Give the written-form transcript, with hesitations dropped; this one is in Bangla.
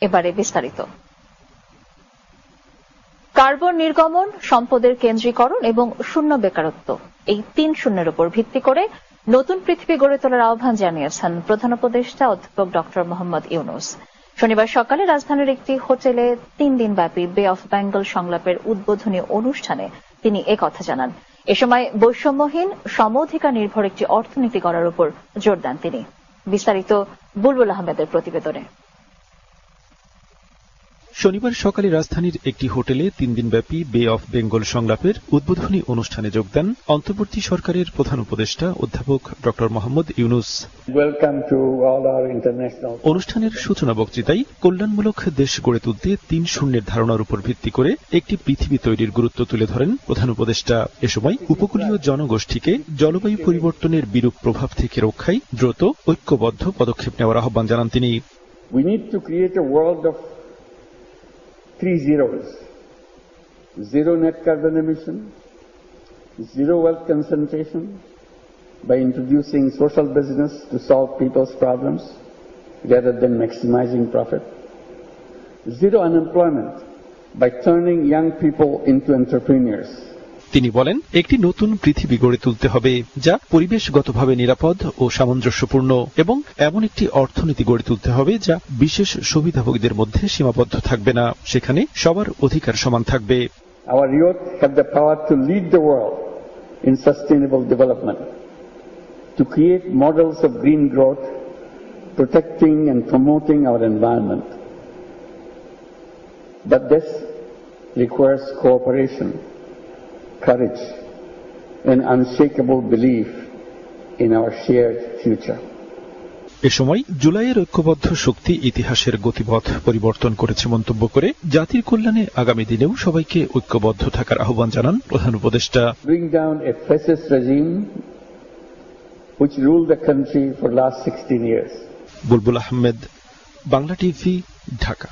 এবারে বিস্তারিত। কার্বন নির্গমন, সম্পদের কেন্দ্রীকরণ এবং শূন্য বেকারত্ব, এই ৩ শূন্যের উপর ভিত্তি করে নতুন পৃথিবী গড়ে তোলার আহ্বান জানিয়েছেন প্রধান উপদেষ্টা অধ্যাপক ডক্টর মোহাম্মদ ইউনূস। শনিবার সকালে রাজধানীর একটি হোটেলে ৩ দিনব্যাপী বে অফ বেঙ্গল সংলাপের উদ্বোধনী অনুষ্ঠানে তিনি একথা জানান। এ সময় বৈষম্যহীন, সম অধিকার নির্ভর একটি অর্থনীতি গড়ার উপর জোর দেন তিনি। বিস্তারিত বুলবুল আহমেদের প্রতিবেদনে। শনিবার সকালে রাজধানীর একটি হোটেলে ৩ দিনব্যাপী বে অফ বেঙ্গল সংলাপের উদ্বোধনী অনুষ্ঠানে যোগ দেন অন্তর্বর্তী সরকারের প্রধান উপদেষ্টা অধ্যাপক ডক্টর মোহাম্মদ ইউনূস। অনুষ্ঠানের সূচনা বক্তৃতায় কল্যাণমূলক দেশ গড়ে তুলতে ৩ শূন্যের ধারণার উপর ভিত্তি করে একটি পৃথিবী তৈরির গুরুত্ব তুলে ধরেন প্রধান উপদেষ্টা। এ সময় উপকূলীয় জনগোষ্ঠীকে জলবায়ু পরিবর্তনের বিরূপ প্রভাব থেকে রক্ষায় দ্রুত ঐক্যবদ্ধ পদক্ষেপ নেওয়ার আহ্বান জানান তিনি। 3 zeros: zero net carbon emission, zero wealth concentration by introducing social business to solve people's problems rather than maximizing profit, zero unemployment by turning young people into entrepreneurs. তিনি বলেন, একটি নতুন পৃথিবী গড়ে তুলতে হবে যা পরিবেশগতভাবে নিরাপদ ও সামঞ্জস্যপূর্ণ, এবং এমন একটি অর্থনীতি গড়ে তুলতে হবে যা বিশেষ সুবিধাভোগীদের মধ্যে সীমাবদ্ধ থাকবে না, সেখানে সবার অধিকার সমান থাকবে। Our youth have the power to lead the world in sustainable development, to create models of green growth, protecting and promoting our environment. But this requires cooperation, courage, and unshakable belief in our shared future. এ সময় জুলাইয়ের ঐক্যবদ্ধ শক্তি ইতিহাসের গতিপথ পরিবর্তন করেছে মন্তব্য করে জাতির কল্যাণে আগামী দিনেও সবাইকে ঐক্যবদ্ধ থাকার আহ্বান জানান প্রধান উপদেষ্টা। Bring down a fascist regime which ruled the country for last 16 years. Bulbul Ahmed, Bangla TV, Dhaka.